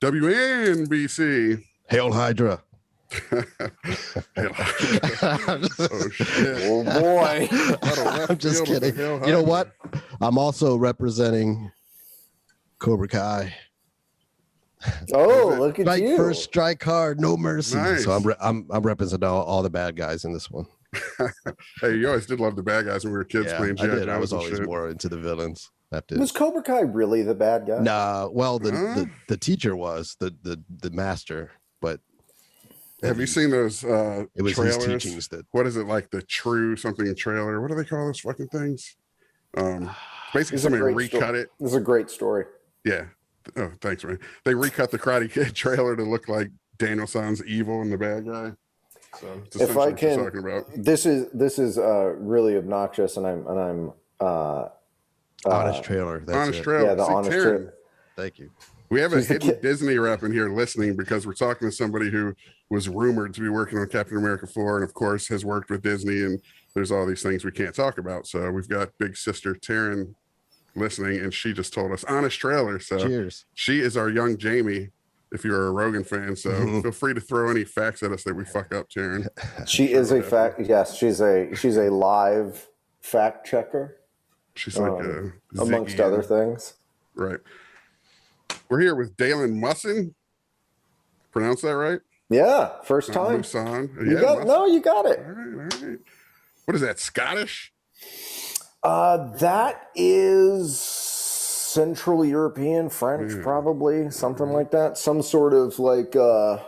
WNBC. Hail Hydra. Oh shit! Oh boy! I'm just kidding. You know what? I'm also representing Cobra Kai. Oh, look at Strike you! first, strike hard, no mercy. Nice. So I'm representing all the bad guys in this one. Hey, you always did love the bad guys when we were kids playing I G.I. did. I was Joes and always shit. more into the villains. Was Cobra Kai really the bad guy? Nah, well, the teacher was the master, but have you seen those it was trailers? his teachings that. What is it, like the true something trailer? What do they call those fucking things? Basically, somebody recut it. This is a great story. Yeah. Oh, thanks, man. They recut the Karate Kid trailer to look like Daniel-san's evil and the bad guy. So it's If I what you're can, talking about. this is really obnoxious, and I'm Honest trailer. That's Honest it. trailer. Yeah, the See, honest Taryn, trailer. Thank you. we have a She's the hidden kid. Disney rep in here listening because we're talking to somebody who was rumored to be working on Captain America 4 and of course has worked with Disney, and there's all these things we can't talk about. So we've got big sister Taryn listening, and she just told us honest trailer. So Cheers. she is our young Jamie if you're a Rogan fan. So feel free to throw any facts at us that we fuck up, Taryn. She is a fact. Yes, she's a live fact checker. She's like amongst Ziggy other things. Right. We're here with Dalan Musson. Pronounce that right? Yeah, first time. Musson. You got no, you got it. All right. What is that? Scottish? That is Central European, French, probably something like that. Some sort of like I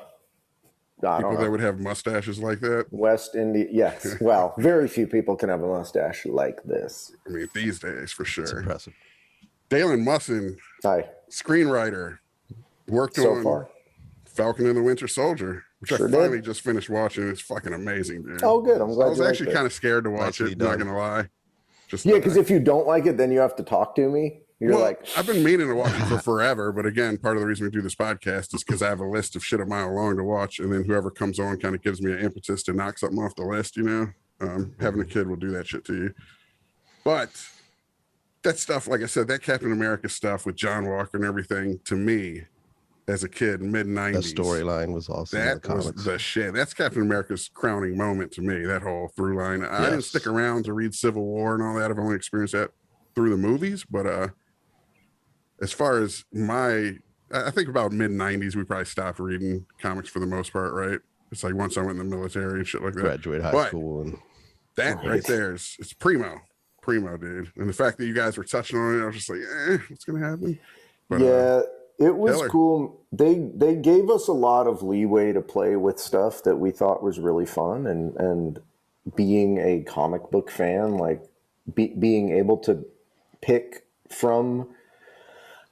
don't People know. that would have mustaches like that. West India. Yes. Well, very few people can have a mustache like this. I mean, these days for It's sure. impressive. Dalan Musson, Hi. screenwriter, worked So on far. Falcon and the Winter Soldier, which Sure I did. finally just finished watching. It's fucking amazing, dude. Oh, good. I'm glad I was you liked actually it. kind of scared to watch Nicely it. Not done. gonna lie. Just Yeah, because if you don't like it, then you have to talk to me. You're well, like, I've been meaning to watch it for forever, but again, part of the reason we do this podcast is because I have a list of shit a mile long to watch, and then whoever comes on kind of gives me an impetus to knock something off the list. You know, having a kid will do that shit to you. But that stuff, like I said, that Captain America stuff with John Walker and everything, to me, as a kid, mid The '90s, storyline was awesome. in the that was comics. the shit. That's Captain America's crowning moment to me. That whole through line. I didn't Yes. stick around to read Civil War and all that. I've only experienced that through the movies, but as far as I think about mid '90s, we probably stopped reading comics for the most part, right? It's like once I went in the military and shit like that. Graduate high But school and that right there is it's primo, dude. And the fact that you guys were touching on it, I was just like, what's gonna happen? But, yeah, it was killer. cool. They gave us a lot of leeway to play with stuff that we thought was really fun, and being a comic book fan, like being able to pick from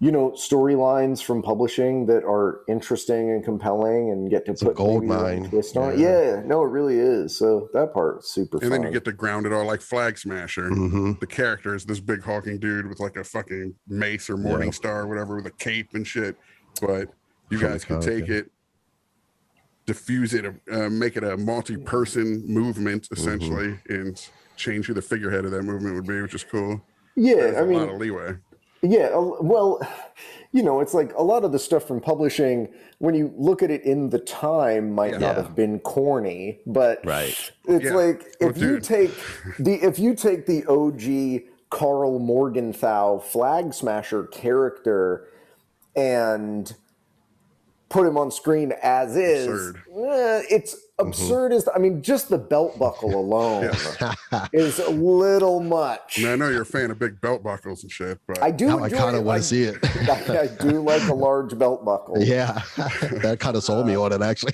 storylines from publishing that are interesting and compelling, and get to It's a put gold maybe your own mine. twist on it. Yeah, no, it really is. So that part's super and fun. then you get to ground it all like Flag Smasher. Mhm. The character is this big hulking dude with like a fucking mace or morning star or whatever with a cape and shit. But you From guys the could comic, take it, diffuse it, make it a multi-person movement essentially, and change who the figurehead of that movement would be, which is cool. Yeah, There's I a mean, lot of leeway. yeah, well, it's like a lot of the stuff from publishing, when you look at it in the time, might not Yeah. have been corny, but Right. it's Yeah. like Oh, if you take the OG Carl Morgenthau Flag Smasher character and put him on screen as is, Absurd. it's absurd. Just the belt buckle alone is a little much. I mean, I know you're a fan of big belt buckles and shit, but I do. Now I enjoy kind it. of want to see it. I do like a large belt buckle. Yeah, that kind of sold me on it actually.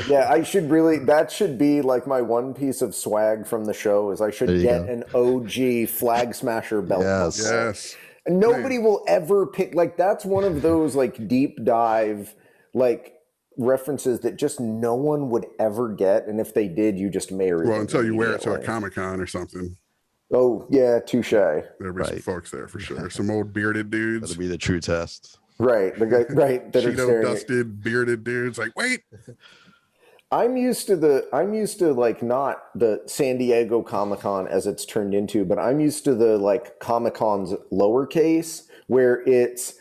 Yeah, that should be like my one piece of swag from the show is I should There you get go. an OG Flag Smasher belt Yes. buckle. yes. And nobody will ever pick, like, that's one of those like deep dive like references that just no one would ever get, and if they did, you just marry Well, them until you wear it to a immediately. Comic-Con or something. Oh yeah, touche. There'll be some Right. folks there for sure. Some old bearded dudes. That'll be the true test. Right, the guy, right, that are Cheeto staring. dusted bearded dudes like, wait, I'm used to like not the San Diego Comic-Con as it's turned into, but I'm used to the like Comic-Con's lowercase, where it's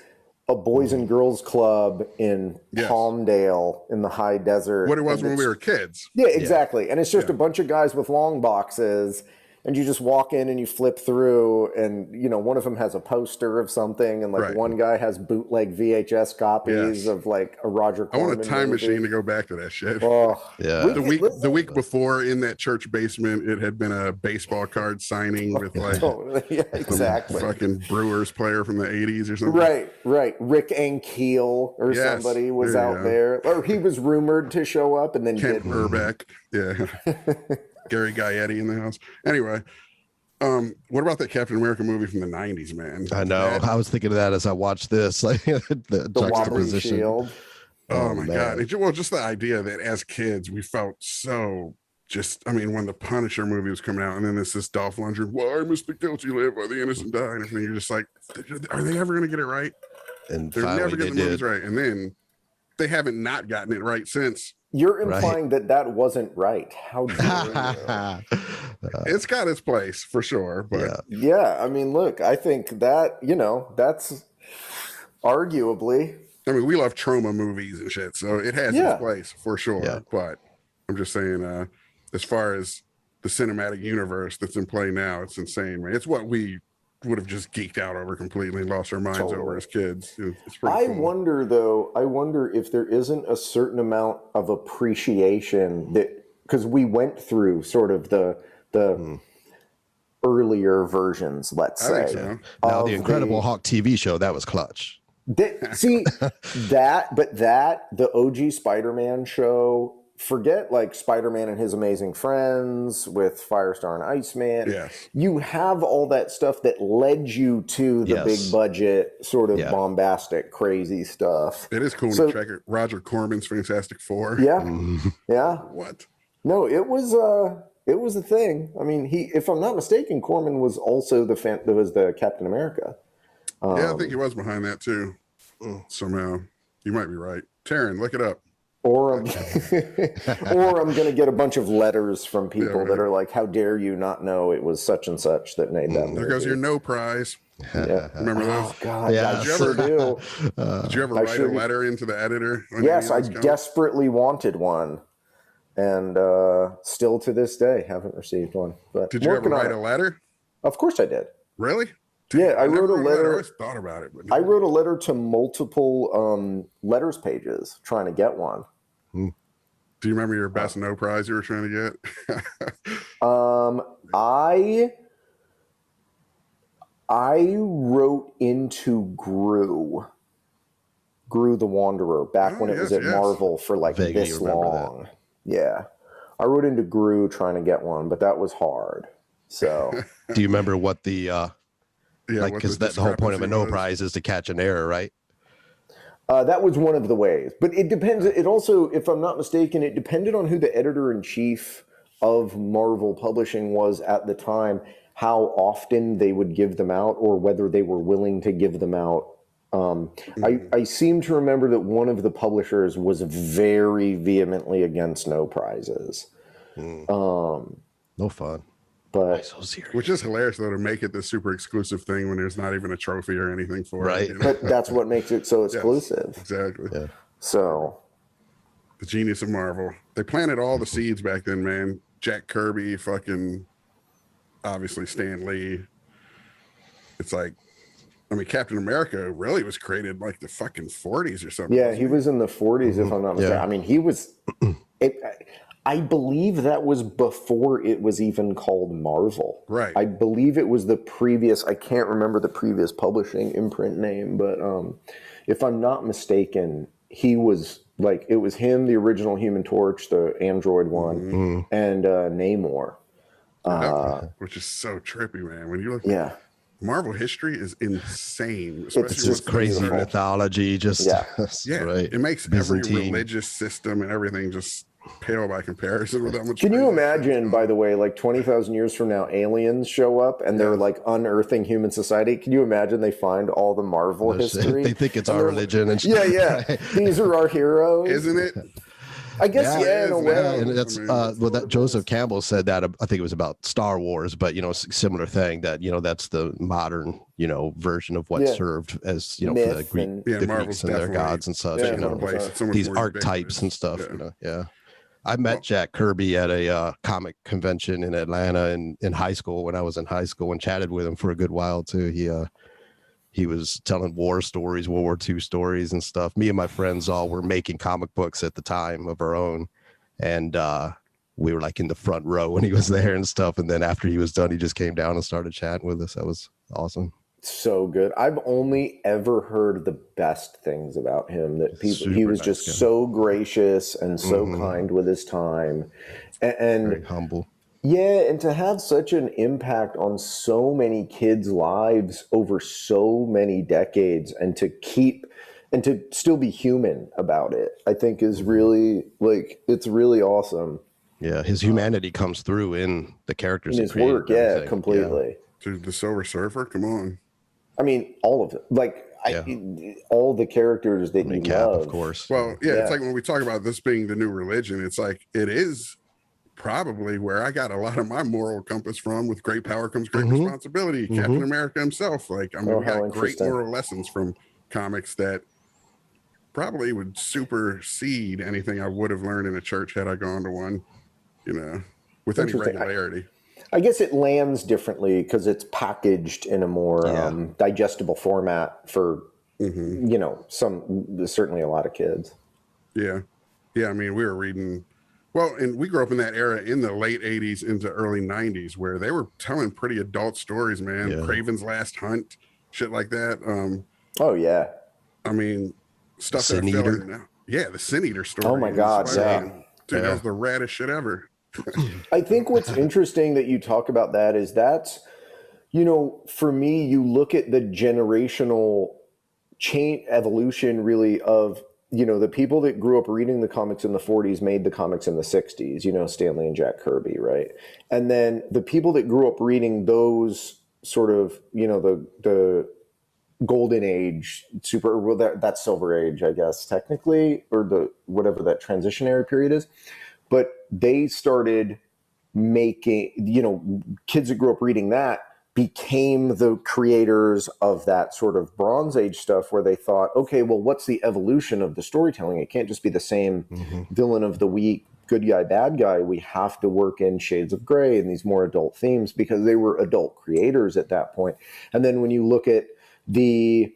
a boys and girls club in Palmdale in the high desert. What it was when we were kids. Yeah, exactly. And it's just a bunch of guys with long boxes, and you just walk in and you flip through, and you know, one of them has a poster of something, and like one guy has bootleg VHS copies of like a Roger Corman I want a time movie. machine to go back to that shit. Oh, yeah. The week before, in that church basement, it had been a baseball card signing with like exactly fucking Brewers player from the 80s or something. Right. Rick Ankiel or somebody was out there, or he was rumored to show up, and then Kent Herbeck. Yeah. Gary Gaetti in the house. Anyway, what about that Captain America movie from the 90s, man? I know. I was thinking of that as I watched this, like the juxtaposition. Shield. Oh my God. Well, just the idea that as kids, we felt so when the Punisher movie was coming out, and then this Dolph Lundgren, why must the guilty live while the innocent die? And everything, you're just like, are they ever going to get it right? And they're never getting the movies right. And then they haven't not gotten it right since. You're implying that wasn't right. How dare you? It's got its place for sure. But yeah, I mean, look, I think that, that's arguably. I mean, we love trauma movies and shit, so it has its place for sure. Yeah. But I'm just saying, as far as the cinematic universe that's in play now, it's insane, man. It's what we would have just geeked out over completely and lost our minds over as kids. It's pretty cool. I wonder if there isn't a certain amount of appreciation that, because we went through sort of the earlier versions, let's say. So. Now the Incredible Hulk TV show, that was clutch. The OG Spider-Man show, forget like Spider-Man and His Amazing Friends with Firestar and Iceman. Yes. You have all that stuff that led you to the big budget, sort of bombastic, crazy stuff. It is cool to check it. Roger Corman's Fantastic Four. Yeah. Yeah. What? No, it was a thing. I mean, if I'm not mistaken, Corman was also the Captain America. I think he was behind that too. Somehow. You might be right. Taryn, look it up. Or I'm going to get a bunch of letters from people that are like, how dare you not know it was such and such that made that movie. There goes your no prize. Yeah. Remember those? Oh, God. Yeah, I sure do. Did you ever write a letter into the editor? Yes, I desperately wanted one. And still to this day, haven't received one. But did you ever write a letter? Of course I did. Really? Yeah, I wrote a letter. I always thought about it. But I wrote a letter to multiple letters pages trying to get one. Do you remember your best no prize you were trying to get? I wrote into Gru the Wanderer back when it was at Marvel for like this long. Yeah. I wrote into Gru trying to get one, but that was hard. So do you remember what the because the whole point of a no prize is to catch an error, right? That was one of the ways, but it depends. It also, if I'm not mistaken, it depended on who the editor-in-chief of Marvel Publishing was at the time, how often they would give them out, or whether they were willing to give them out. I seem to remember that one of the publishers was very vehemently against no prizes. No fun. But so serious. Which is hilarious, though, to make it this super exclusive thing when there's not even a trophy or anything for it. You know? But that's what makes it so exclusive. Yes, exactly. Yeah. So the genius of Marvel. They planted all the seeds back then, man. Jack Kirby, fucking obviously Stan Lee. It's like, I mean, Captain America really was created like the fucking 40s or something. Yeah, he was in the 40s, if I'm not mistaken. I mean, he was. I believe that was before it was even called Marvel. Right. I believe it was the previous, I can't remember the previous publishing imprint name, but if I'm not mistaken, he was like, it was him, the original Human Torch, the android one, and Namor. Which is so trippy, man. When you look at Marvel history is insane. It's just crazy mythology. Just right. It makes every religious system and everything just pale by comparison with how much. Can you imagine, by the way, like 20,000 years from now, aliens show up and they're like unearthing human society? Can you imagine they find all the Marvel history? They think it's our religion. And yeah. These are our heroes. Isn't it? I guess, in a way. And that's that Joseph Campbell said that, I think it was about Star Wars, but, similar thing that, that's the modern, version of what served as, for the Greeks and their gods and such, these archetypes and stuff, I met Jack Kirby at a comic convention in Atlanta in high school when I was in high school, and chatted with him for a good while too. He was telling war stories, World War II stories and stuff. Me and my friends all were making comic books at the time of our own. And we were like in the front row when he was there and stuff. And then after he was done, he just came down and started chatting with us. That was awesome. So good. I've only ever heard the best things about him, that he was just so gracious and so kind with his time. And very humble. Yeah, and to have such an impact on so many kids' lives over so many decades, and to still be human about it, I think is really, it's really awesome. Yeah, his humanity comes through in the characters in his work. Yeah, completely. Dude, the Silver Surfer, come on. I mean, all of it. All the characters that you love, of course. Well, it's like when we talk about this being the new religion, it's like it is probably where I got a lot of my moral compass from. With great power comes great responsibility. Captain America himself. We got great moral lessons from comics that probably would supersede anything I would have learned in a church had I gone to one, with any regularity. I guess it lands differently because it's packaged in a more digestible format for, certainly a lot of kids. Yeah. Yeah. I mean, we were reading, and we grew up in that era in the late 80s into early 90s where they were telling pretty adult stories, man. Yeah. Craven's Last Hunt, shit like that. I mean, stuff Sin Eater. Now. Yeah, the Sin Eater story. Oh my God, Dude, that was the raddest shit ever. I think what's interesting that you talk about that is that's, for me, you look at the generational chain evolution really of, the people that grew up reading the comics in the 40s made the comics in the 60s, Stanley and Jack Kirby, right? And then the people that grew up reading those sort of, the golden age, that silver age, I guess, technically, or the whatever that transitionary period is. But they started making, kids that grew up reading that became the creators of that sort of Bronze Age stuff where they thought, okay, well, what's the evolution of the storytelling? It can't just be the same villain of the week, good guy, bad guy. We have to work in shades of gray and these more adult themes because they were adult creators at that point. And then when you look at the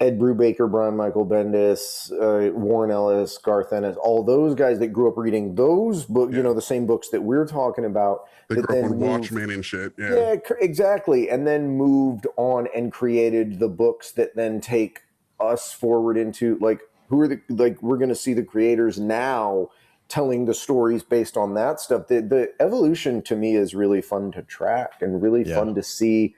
Ed Brubaker, Brian Michael Bendis, Warren Ellis, Garth Ennis, all those guys that grew up reading those books, the same books that we're talking about. They grew up with Watchmen and shit. Yeah, exactly. And then moved on and created the books that then take us forward into who are we're going to see the creators now telling the stories based on that stuff. The evolution to me is really fun to track and really fun to see.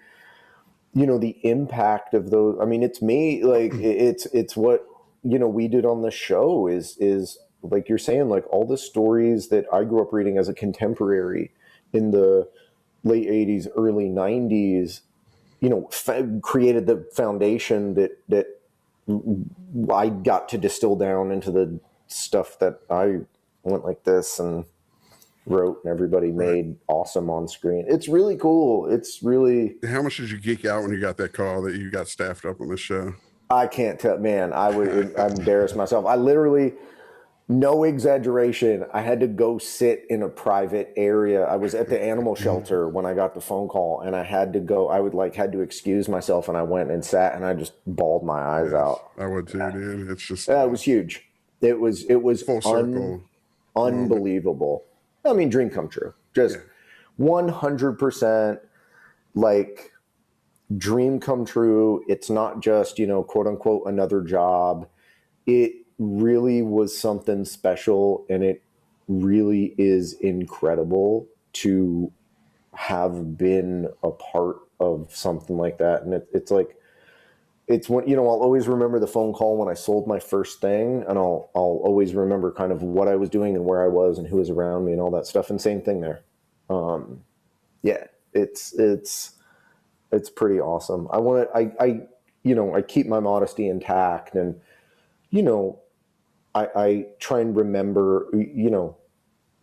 The impact of those. I mean, it's me, it's what, we did on the show is like you're saying, all the stories that I grew up reading as a contemporary in the late 80s, early 90s, created the foundation that I got to distill down into the stuff that I went like this and wrote and everybody made awesome on screen. It's really cool. It's really. How much did you geek out when you got that call that you got staffed up on this show? I can't tell, man. I embarrassed myself. I literally, no exaggeration, I had to go sit in a private area. I was at the animal shelter when I got the phone call, and I had to go. I had to excuse myself, and I went and sat, and I just bawled my eyes out. I would too, dude. It's just. It was huge. It was full circle. Unbelievable. I mean, dream come true. Just 100% dream come true. It's not just, quote unquote, another job. It really was something special, and it really is incredible to have been a part of something like that. And it's when, I'll always remember the phone call when I sold my first thing, and I'll always remember kind of what I was doing and where I was and who was around me and all that stuff. And same thing there. It's pretty awesome. I keep my modesty intact, and, I try and remember,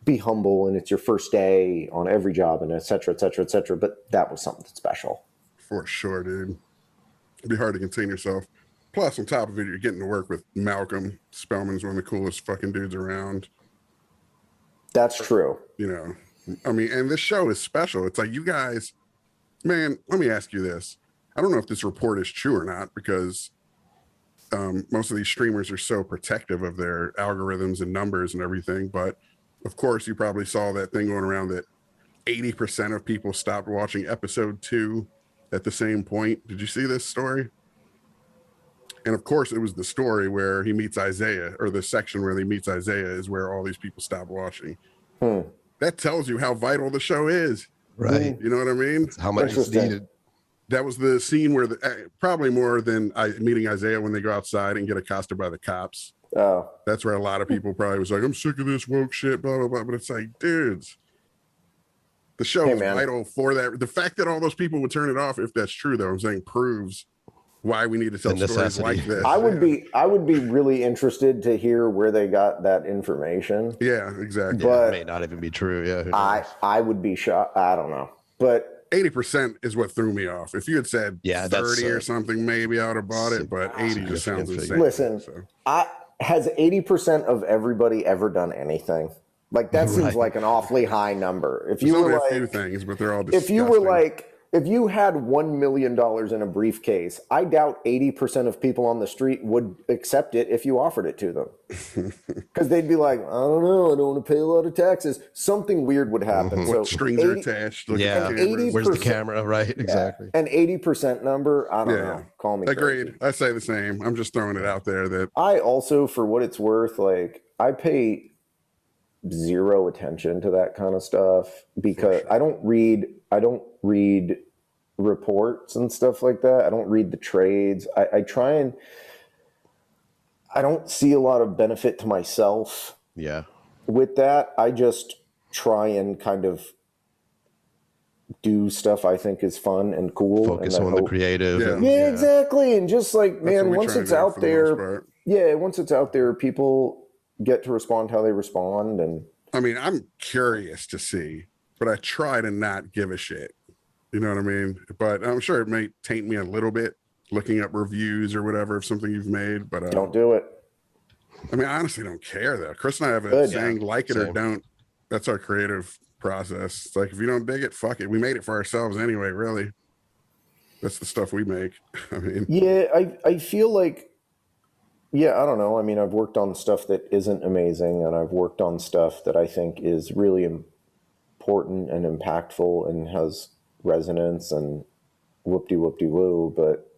be humble, and it's your first day on every job, and et cetera, et cetera, et cetera. But that was something special. For sure, dude. It'd be hard to contain yourself. Plus, on top of it, you're getting to work with Malcolm Spellman, is one of the coolest fucking dudes around. That's true. I mean, and this show is special. It's like, you guys, man, let me ask you this. I don't know if this report is true or not, because most of these streamers are so protective of their algorithms and numbers and everything. But of course, you probably saw that thing going around that 80% of people stopped watching episode 2 at the same point. Did you see this story? And of course, it was the story where he meets Isaiah, or the section where he meets Isaiah is where all these people stopped watching. That tells you how vital the show is. Right. You know what I mean? How much is needed. That was the scene where probably more than meeting Isaiah when they go outside and get accosted by the cops. Oh, that's where a lot of people probably was like, I'm sick of this woke shit, blah, blah, blah. But it's like, dudes, the show is vital for that. The fact that all those people would turn it off, if that's true, though, I'm saying proves why we need to tell stories like this. I would be really interested to hear where they got that information. Yeah, exactly. But it may not even be true. Yeah. I would be shocked. I don't know. But 80% is what threw me off. If you had said 30 or something, maybe I would have bought it, but 80 just sounds insane. Listen, has 80% of everybody ever done anything? Like, that seems like an awfully high number. If you were like, a few things, but they're all disgusting. If you were like, if you had $1 million in a briefcase, I doubt 80% of people on the street would accept it if you offered it to them. Because they'd be like, I don't know, I don't want to pay a lot of taxes. Something weird would happen. So strings are attached. Yeah. Where's the camera? Right. Exactly. An 80% number, I don't know. Call me Agreed. crazy. I say the same. I'm just throwing it out there that I also, for what it's worth, like, I pay zero attention to that kind of stuff because I don't read reports and stuff like that. I don't read the trades. I try and I don't see a lot of benefit to myself. Yeah. With that, I just try and kind of do stuff I think is fun and cool. Focus on the creative. Yeah, exactly. And just like, man, once it's out there, once it's out there, people get to respond how they respond. And I mean, I'm curious to see, but I try to not give a shit. You know what I mean? But I'm sure it may taint me a little bit looking up reviews or whatever of something you've made. But don't do it. I mean, I honestly don't care though. Chris and I have a saying, like it or don't. That's our creative process. It's like, if you don't dig it, fuck it. We made it for ourselves anyway, really. That's the stuff we make. I mean, I feel like, I don't know. I mean, I've worked on stuff that isn't amazing, and I've worked on stuff that I think is really important and impactful and has resonance and whoop-de-whoop-de-woo. But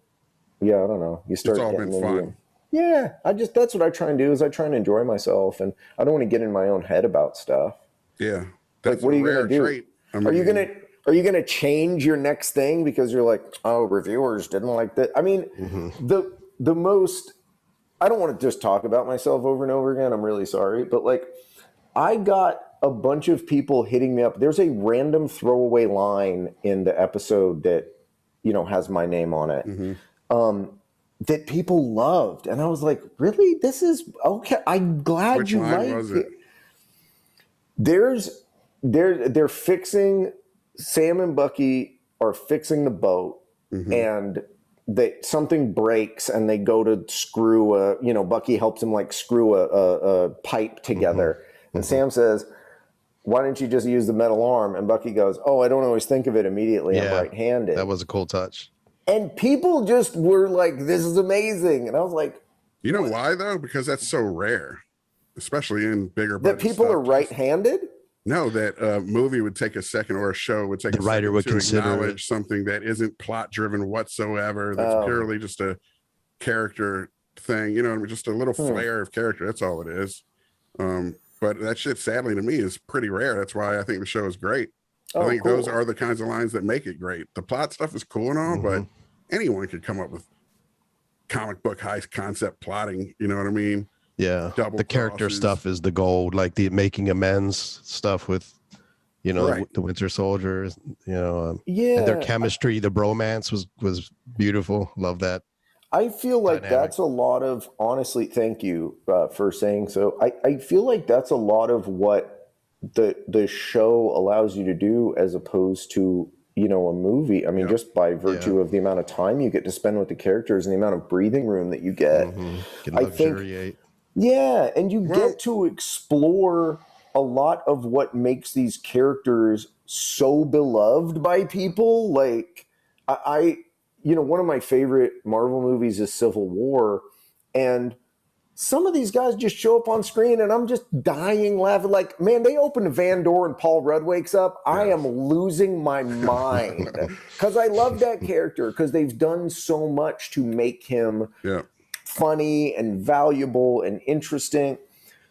I don't know. You start it's all been fun. That's what I try and do, is I try and enjoy myself, and I don't want to get in my own head about stuff. Yeah. That's like, what are you going to do? Trait. I mean, are you going to change your next thing because you're like, oh, reviewers didn't like that? I mean, the most, I don't want to just talk about myself over and over again. I'm really sorry. But like, I got a bunch of people hitting me up. There's a random throwaway line in the episode that, has my name on it, that people loved. And I was like, really? This is okay. I'm glad Which you line liked was it. They're fixing, Sam and Bucky are fixing the boat, and something breaks and they go to screw Bucky helps him like screw a pipe together. And Sam says, why didn't you just use the metal arm? And Bucky goes, oh, I don't always think of it immediately. I'm right-handed. That was a cool touch. And people just were like, this is amazing. And I was like, you know why though? Because that's so rare, especially in bigger that people stuff. Are right-handed. No, that a movie would take a second, or a show would take a writer would consider acknowledge something that isn't plot driven whatsoever. That's purely just a character thing, just a little flair of character. That's all it is. But that shit, sadly to me, is pretty rare. That's why I think the show is great. I think those are the kinds of lines that make it great. The plot stuff is cool and all, but anyone could come up with comic book high concept plotting. You know what I mean? Yeah, the character stuff is the gold, like the making amends stuff with, the Winter Soldiers, and their chemistry, the bromance was beautiful. Love that. I feel like dynamic. that's a lot of, honestly, thank you for saying so. I feel like that's a lot of what the show allows you to do as opposed to, you know, a movie. I mean, just by virtue of the amount of time you get to spend with the characters and the amount of breathing room that you get. Can I luxuriate. think, yeah, and you get to explore a lot of what makes these characters so beloved by people. Like, you know, one of my favorite Marvel movies is Civil War, and some of these guys just show up on screen and I'm just dying laughing. Like, man, they open Van Dor and Paul Rudd wakes up. I am losing my mind because I love that character because they've done so much to make him funny and valuable and interesting.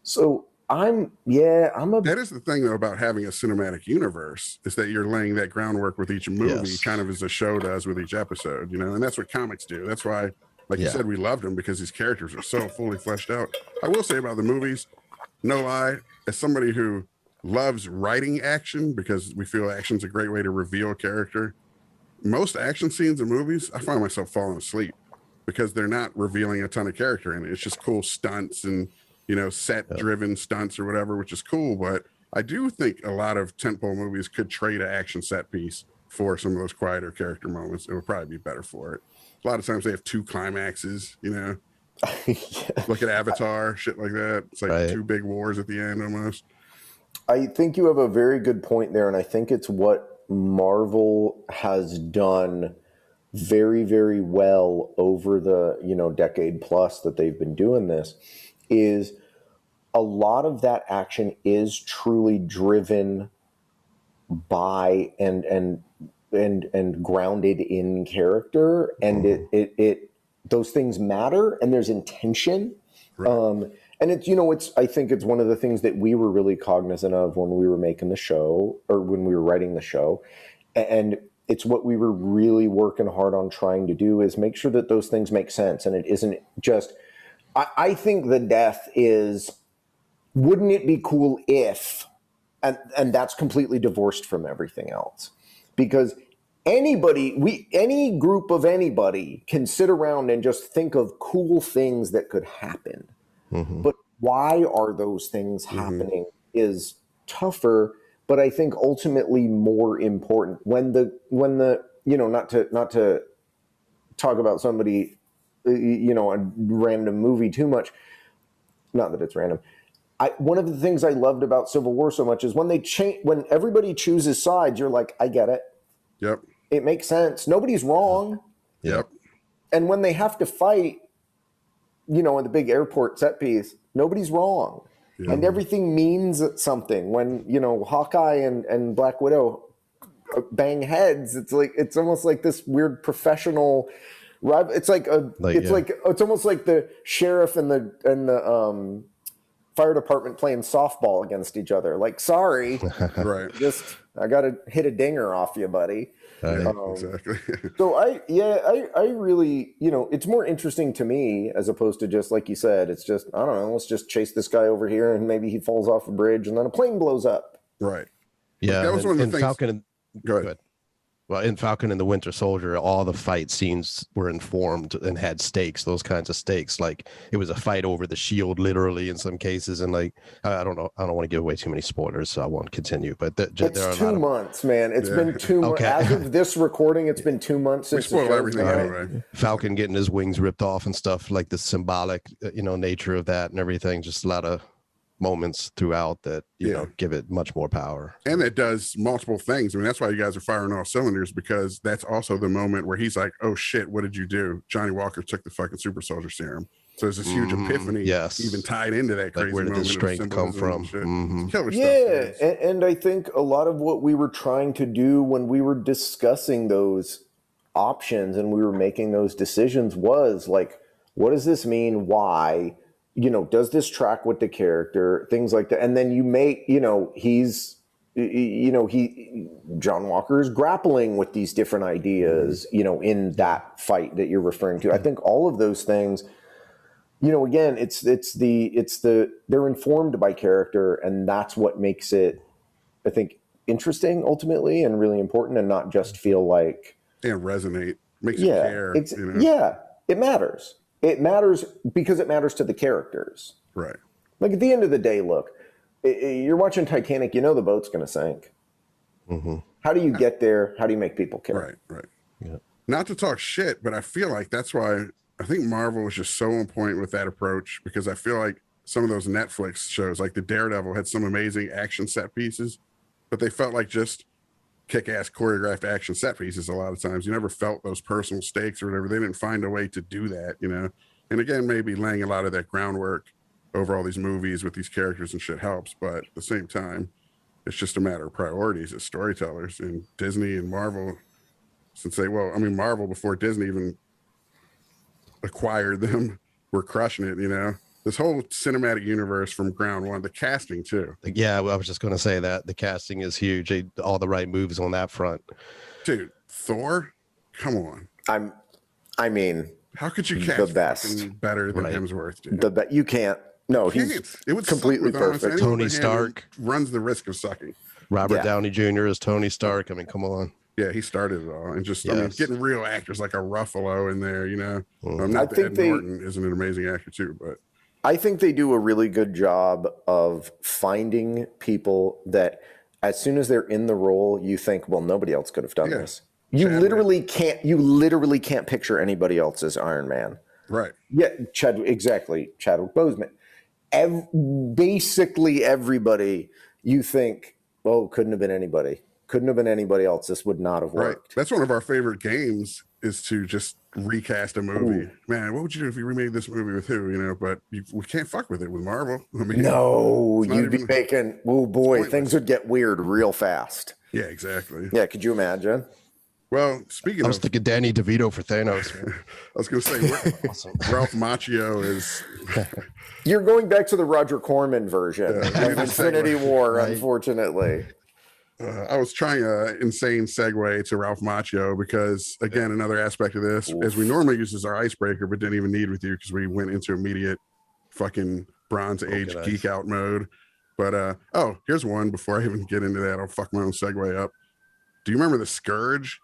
So that is the thing though about having a cinematic universe, is that you're laying that groundwork with each movie, kind of as the show does with each episode, you know, and that's what comics do. That's why, like you said, we loved them because these characters are so fully fleshed out. I will say about the movies, no lie, as somebody who loves writing action because we feel action's a great way to reveal a character, most action scenes in movies, I find myself falling asleep because they're not revealing a ton of character in it. It's just cool stunts and, you know, set-driven stunts or whatever, which is cool. But I do think a lot of tentpole movies could trade an action set piece for some of those quieter character moments. It would probably be better for it. A lot of times they have 2 climaxes, you know. Look at Avatar, shit like that. It's like 2 big wars at the end almost. I think you have a very good point there, and I think it's what Marvel has done very, very well over the, you know, decade plus that they've been doing this, is a lot of that action is truly driven by and grounded in character, and it those things matter, and there's intention. And it's, you know, I think it's one of the things that we were really cognizant of when we were making the show, or when we were writing the show, and it's what we were really working hard on trying to do, is make sure that those things make sense, and it isn't just. I think the death is, wouldn't it be cool if, and that's completely divorced from everything else, because any group of anybody can sit around and just think of cool things that could happen, but why are those things happening is tougher, but I think ultimately more important. When the you know, not to talk about somebody, you know, a random movie too much, not that it's random. One of the things I loved about Civil War so much is when everybody chooses sides, you're like, I get it. Yep. It makes sense. Nobody's wrong. Yep. And when they have to fight, you know, in the big airport set piece, nobody's wrong. Yeah. And everything means something. When, you know, Hawkeye and Black Widow bang heads, it's almost like this weird professional. It's it's almost like the sheriff and the fire department playing softball against each other. Like, sorry, right? Just I got to hit a dinger off you, buddy. Exactly. So I really, you know, it's more interesting to me as opposed to just like you said. It's just, I don't know. Let's just chase this guy over here and maybe he falls off a bridge and then a plane blows up. Right. Yeah. Like, that was one of the things. Falcon. Go ahead. Well, in Falcon and the Winter Soldier, all the fight scenes were informed and had stakes, those kinds of stakes. Like, it was a fight over the shield, literally, in some cases. And, like, I don't know. I don't want to give away too many spoilers, so I won't continue. But it's 2 months, man. It's been 2 months. As of this recording, it's been 2 months since we spoil everything anyway. Falcon getting his wings ripped off and stuff, like the symbolic, you know, nature of that and everything. Just a lot of moments throughout that you know give it much more power, and it does multiple things. I mean, that's why you guys are firing all cylinders, because that's also the moment where he's like, oh shit, what did you do? Johnny Walker took the fucking super soldier serum. So there's this huge epiphany, even tied into that crazy, like, where did the strength come from? Killer stuff, and I think a lot of what we were trying to do when we were discussing those options and we were making those decisions was like, what does this mean? Why? You know, does this track with the character? Things like that. And then you make, you know, John Walker is grappling with these different ideas, you know, in that fight that you're referring to. I think all of those things, you know, again, they're informed by character, and that's what makes it, I think, interesting ultimately and really important, and not just feel like. And resonate. Makes you care. You know? Yeah. it matters. It matters because it matters to the characters. Right. Like at the end of the day, look, you're watching Titanic, you know the boat's going to sink. Mm-hmm. How do you get there? How do you make people care? Right. Yeah. Not to talk shit, but I feel like that's why I think Marvel was just so on point with that approach, because I feel like some of those Netflix shows, like the Daredevil, had some amazing action set pieces, but they felt like just kick-ass choreographed action set pieces a lot of times. You never felt those personal stakes or whatever. They didn't find a way to do that, you know? And again, maybe laying a lot of that groundwork over all these movies with these characters and shit helps, but at the same time, it's just a matter of priorities as storytellers. And Disney and Marvel, Marvel before Disney even acquired them, were crushing it, you know? This whole cinematic universe from ground one, the casting too. Yeah, I was just going to say that the casting is huge. All the right moves on that front. Dude, Thor, come on. I mean, how could you cast the best better than Hemsworth? Dude? You can't. No, it was completely perfect. Tony Stark runs the risk of sucking. Robert Downey Jr. is Tony Stark. I mean, come on. Yeah, he started it all, and just getting real actors like a Ruffalo in there, you know. I think Ed Norton isn't an amazing actor too, but I think they do a really good job of finding people that, as soon as they're in the role, you think, well, nobody else could have done this. You literally can't picture anybody else as Iron Man. Right. Yeah, Chadwick Boseman. Basically everybody, you think, oh, couldn't have been anybody. Couldn't have been anybody else. This would not have worked. Right. That's one of our favorite games, is to just recast a movie. Ooh. Man, what would you do if you remade this movie with who, you know? But we can't fuck with it with Marvel. I mean, no, you'd be making, oh boy, things would get weird real fast. Yeah, exactly. Yeah, could you imagine? Well, speaking of... I was thinking Danny DeVito for Thanos. I was going to say, awesome. Ralph Macchio is... You're going back to the Roger Corman version of Infinity War, right? Unfortunately. I was trying an insane segue to Ralph Macchio because, again, another aspect of this, as we normally use as our icebreaker, but didn't even need with you because we went into immediate fucking Bronze Age geek out mode. But, here's one before I even get into that. I'll fuck my own segue up. Do you remember The Scourge?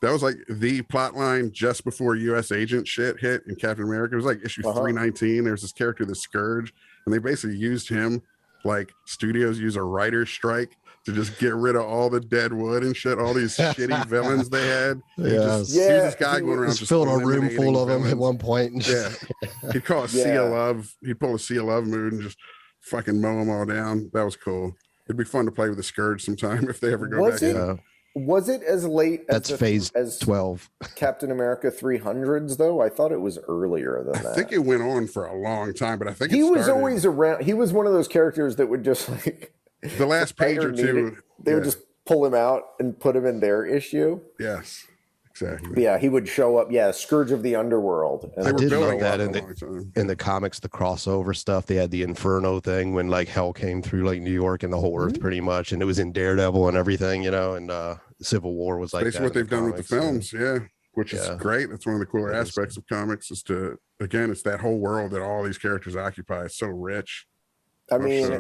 That was like the plot line just before U.S. Agent shit hit in Captain America. It was like issue 319. There's this character, The Scourge, and they basically used him like studios use a writer's strike to just get rid of all the dead wood and shit, all these shitty villains they had. Yes. This guy going around just filled a room full of them at one point. And he'd call a Sea of Love. He'd pull a Sea of Love mood and just fucking mow them all down. That was cool. It'd be fun to play with the Scourge sometime if they ever go back. Was it as late as phase 12 Captain America 300s though? I thought it was earlier than that. I think it went on for a long time, but I think he was always around. He was one of those characters that would just like the last page or two. They would just pull him out and put him in their issue. Yes, exactly. But yeah, he would show up. Yeah, Scourge of the Underworld. And I did like that in the comics, the crossover stuff. They had the Inferno thing when like hell came through like New York and the whole Earth pretty much, and it was in Daredevil and everything, you know. And Civil War was like basically what they've done with the films, which is great. That's one of the cooler aspects of comics is to it's that whole world that all these characters occupy. It's so rich. I mean,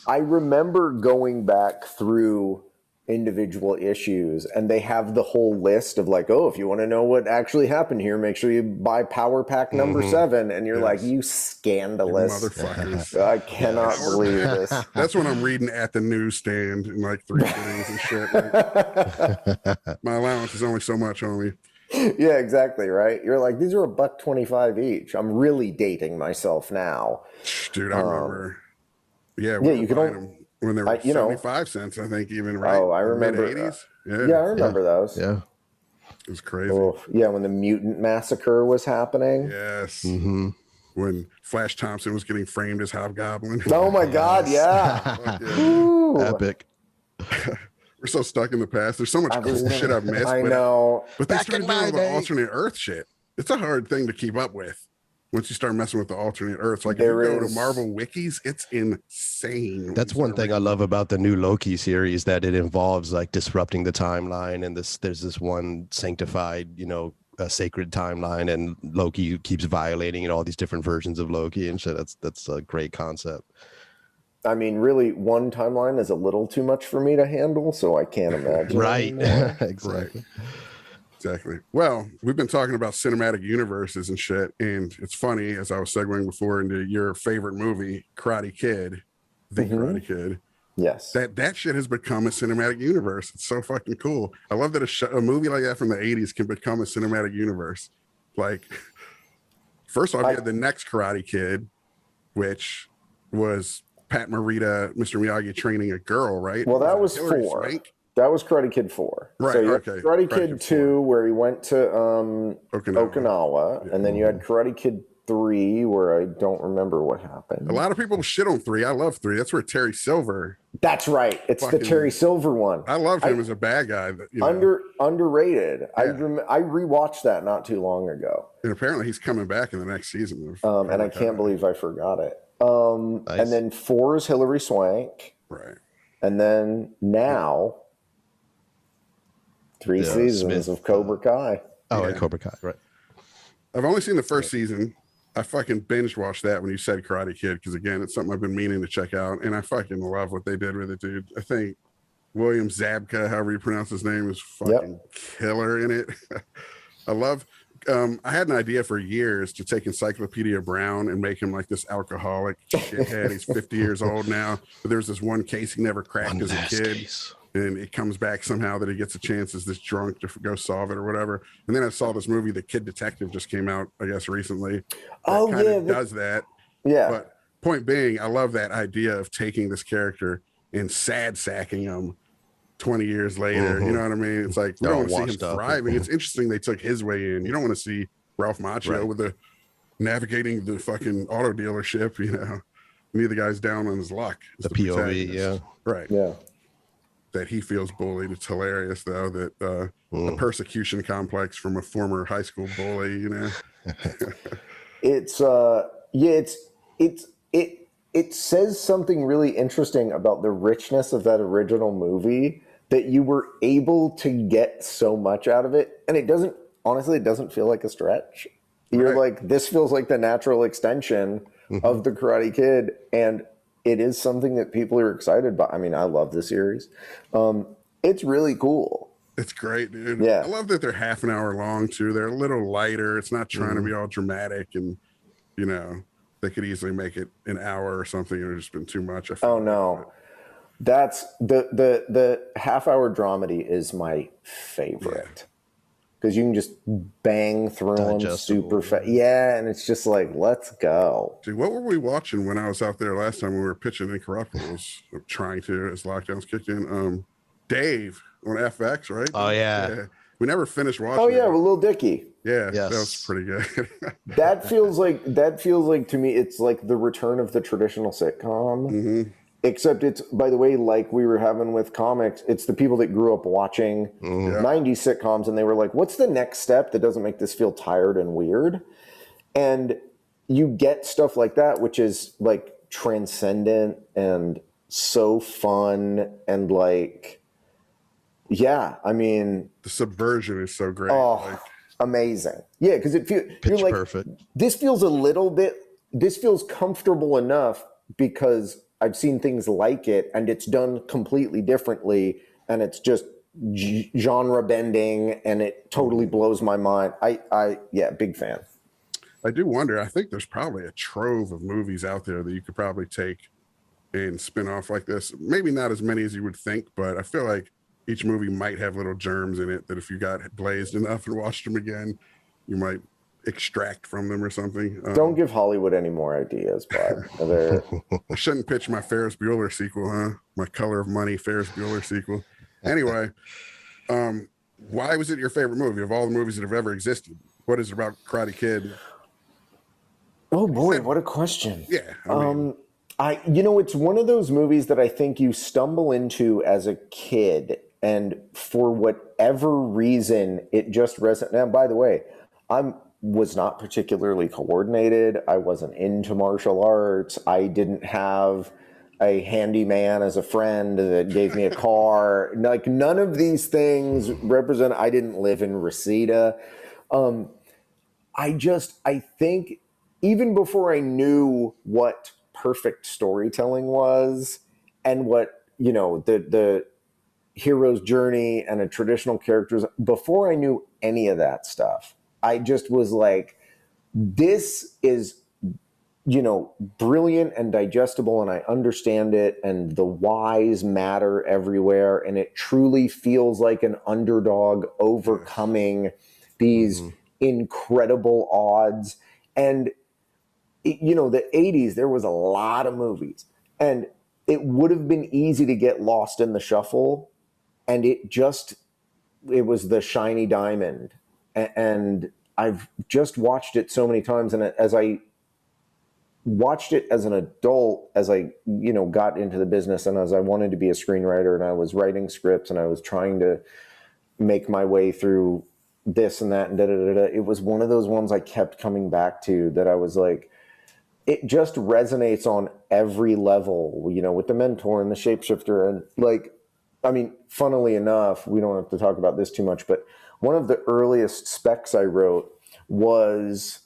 I remember going back through individual issues and they have the whole list of like, oh, if you want to know what actually happened here, make sure you buy Power Pack number 7. And you're like, you scandalous. You motherfuckers. I cannot believe this. That's when I'm reading at the newsstand in like 3 cities and shit. Like, my allowance is only so much, homie. Yeah, exactly. Right. You're like, these are $1.25 each. I'm really dating myself now. Dude, I remember. Yeah, you could only them when they were 75 cents, I think, even, right? Oh, I remember. Mid-80s. Yeah, I remember those. Yeah. It was crazy. Oh, yeah, when the mutant massacre was happening. Yes. Mm-hmm. When Flash Thompson was getting framed as Hobgoblin. Oh, my God, yeah. Epic. We're so stuck in the past. There's so much cool shit I've missed. I know. But they started doing the alternate Earth shit. It's a hard thing to keep up with. Once you start messing with the alternate Earths, like if you go to Marvel wikis, it's insane. That's one thing I love about the new Loki series, that it involves like disrupting the timeline, and there's this one sanctified, a sacred timeline, and Loki keeps violating all these different versions of Loki and shit. That's a great concept. I mean, really, one timeline is a little too much for me to handle, so I can't imagine. Right. Exactly. Exactly. Well, we've been talking about cinematic universes and shit, and it's funny, as I was segueing before into your favorite movie, Karate Kid, Karate Kid. Yes. That shit has become a cinematic universe. It's so fucking cool. I love that a movie like that from the 80s can become a cinematic universe. Like, first off, you had the next Karate Kid, which was Pat Morita, Mr. Miyagi training a girl, right? Well, that was Hillary 4. Swank? That was Karate Kid 4. Right, so you okay. had Karate Kid 2, where he went to Okinawa. Yeah. And then you had Karate Kid 3, where I don't remember what happened. A lot of people shit on 3. I love 3. That's where Terry Silver. That's right. It's the Terry Silver one. I love him as a bad guy. Underrated. Yeah. I rewatched that not too long ago. And apparently he's coming back in the next season. And I can't believe I forgot it. Nice. And then 4 is Hillary Swank. Right. And then now, 3 seasons of Cobra Kai. Oh, and Cobra Kai, right. I've only seen the first season. I fucking binge watched that when you said Karate Kid, because again, it's something I've been meaning to check out, and I fucking love what they did with it, dude. I think William Zabka, however you pronounce his name, is fucking killer in it. I love. I had an idea for years to take Encyclopedia Brown and make him like this alcoholic shithead. He's 50 years old now, but there's this one case he never cracked as a kid. And it comes back somehow that he gets a chance as this drunk to go solve it or whatever. And then I saw this movie, The Kid Detective, just came out, I guess, recently. Does that. Yeah. But point being, I love that idea of taking this character and sad sacking him 20 years later. You know what I mean? It's like, we don't want to see him thriving. It's interesting they took his way in. You don't want to see Ralph Macchio with the navigating the fucking auto dealership, you know. Neither guy's down on his luck. The POV, yeah. Right. Yeah. That he feels bullied. It's hilarious though that a persecution complex from a former high school bully, you know. It says something really interesting about the richness of that original movie, that you were able to get so much out of it, and it doesn't feel like a stretch. You're like, this feels like the natural extension of the Karate Kid, and it is something that people are excited about. I mean, I love the series. It's really cool. It's great, dude. Yeah. I love that they're half an hour long too. They're a little lighter. It's not trying to be all dramatic, and you know, they could easily make it an hour or something. It would have just been too much. Oh no. That's the half-hour dramedy is my favorite. Because you can just bang through them super fast. Yeah, and it's just like, let's go. Dude, what were we watching when I was out there last time when we were pitching Incorruptibles? Trying to, as lockdowns kicked in. Dave on FX, right? Oh, yeah. We never finished watching. Oh, yeah, with Lil Dicky. Yeah, that was pretty good. that feels like to me, it's like the return of the traditional sitcom. Except it's, by the way, like we were having with comics, it's the people that grew up watching 90s sitcoms, and they were like, what's the next step that doesn't make this feel tired and weird? And you get stuff like that, which is like transcendent and so fun, and like, yeah, I mean, the subversion is so great. Oh, amazing. Yeah, because it feels like perfect. This feels comfortable enough because I've seen things like it, and it's done completely differently, and it's just genre bending, and it totally blows my mind. Yeah, big fan. I do wonder, I think there's probably a trove of movies out there that you could probably take and spin off like this. Maybe not as many as you would think, but I feel like each movie might have little germs in it that if you got blazed enough and watched them again, you might extract from them or something. Don't give Hollywood any more ideas, bud. I shouldn't pitch my Ferris Bueller sequel, huh? My Color of Money Ferris Bueller sequel. Anyway, why was it your favorite movie of all the movies that have ever existed? What is it about Karate Kid? Oh boy, what a question. Yeah. It's one of those movies that I think you stumble into as a kid, and for whatever reason, it just resonates. Now, by the way, was not particularly coordinated. I wasn't into martial arts. I didn't have a handyman as a friend that gave me a car. Like, none of these things represent. I didn't live in Reseda. I think even before I knew what perfect storytelling was, and what, the hero's journey and a traditional character's, before I knew any of that stuff. I just was like, this is, you know, brilliant and digestible, and I understand it, and the whys matter everywhere, and it truly feels like an underdog overcoming these incredible odds. And you know, the 80s, there was a lot of movies, and it would have been easy to get lost in the shuffle, and it was the shiny diamond. And I've just watched it so many times, and as I watched it as an adult, as I, you know, got into the business, and as I wanted to be a screenwriter, and I was writing scripts, and I was trying to make my way through this and that and da-da-da-da, it was one of those ones I kept coming back to, that I was like, it just resonates on every level, you know, with the mentor and the shapeshifter. And like, I mean, funnily enough, we don't have to talk about this too much, but one of the earliest specs I wrote was,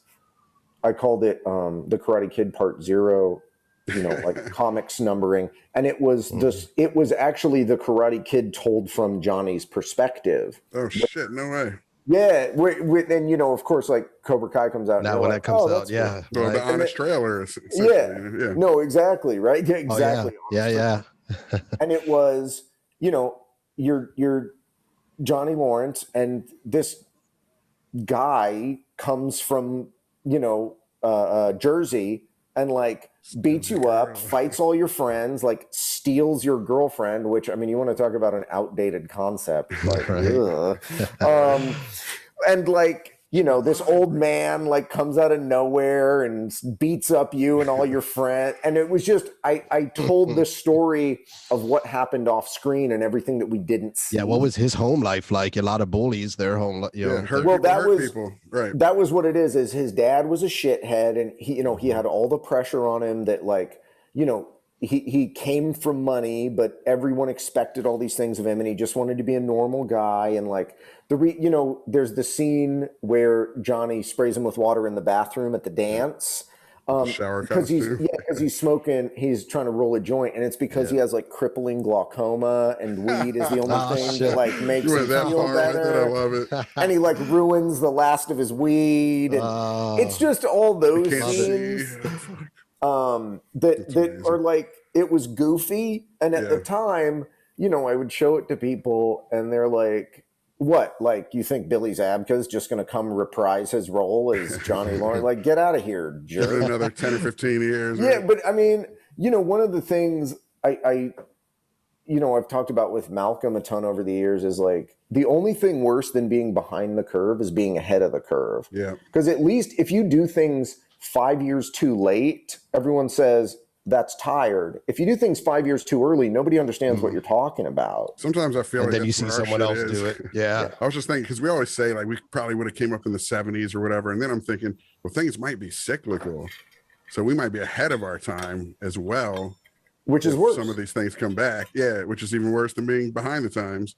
I called it the Karate Kid Part 0, you know, like comics numbering. And it was it was actually the Karate Kid told from Johnny's perspective. Oh shit, no way. Yeah, and you know, of course, like Cobra Kai comes out. Now when like, that comes out, yeah, well, the honest trailer. Yeah, no, exactly, right, yeah, exactly. Oh, yeah. And it was, you know, you're Johnny Lawrence, and this guy comes from, you know, Jersey, and like beats you up, fights all your friends, like steals your girlfriend, which, I mean, you want to talk about an outdated concept, like, and like, you know, this old man like comes out of nowhere and beats up you and all your friends. And it was just, I told the story of what happened off screen and everything that we didn't see. Yeah, what was his home life like? A lot of bullies, their home, you know. That was what it is his dad was a shithead, and he, you know, he had all the pressure on him that, like, you know, he came from money, but everyone expected all these things of him, and he just wanted to be a normal guy. And like you know, there's the scene where Johnny sprays him with water in the bathroom at the dance. Shower because he's smoking, he's trying to roll a joint, and it's because he has like crippling glaucoma, and weed is the only thing that like makes him feel better. I love it. And he like ruins the last of his weed, and it's just all those scenes that are like, it was goofy, and at the time, you know, I would show it to people, and they're like, what, like, you think Billy Zabka is just going to come reprise his role as Johnny Lawrence? Like, get out of here, jerk. Another 10 or 15 years. Yeah, right? But I mean, you know, one of the things I you know, I've talked about with Malcolm a ton over the years is like, the only thing worse than being behind the curve is being ahead of the curve. Yeah. Because at least if you do things 5 years too late, everyone says, that's tired. If you do things 5 years too early, nobody understands what you're talking about. Sometimes I feel and like then you see someone else do it. Yeah. I was just thinking, because we always say like we probably would have came up in the 70s or whatever, and then I'm thinking, well, things might be cyclical, so we might be ahead of our time as well, which is worse. Some of these things come back, which is even worse than being behind the times.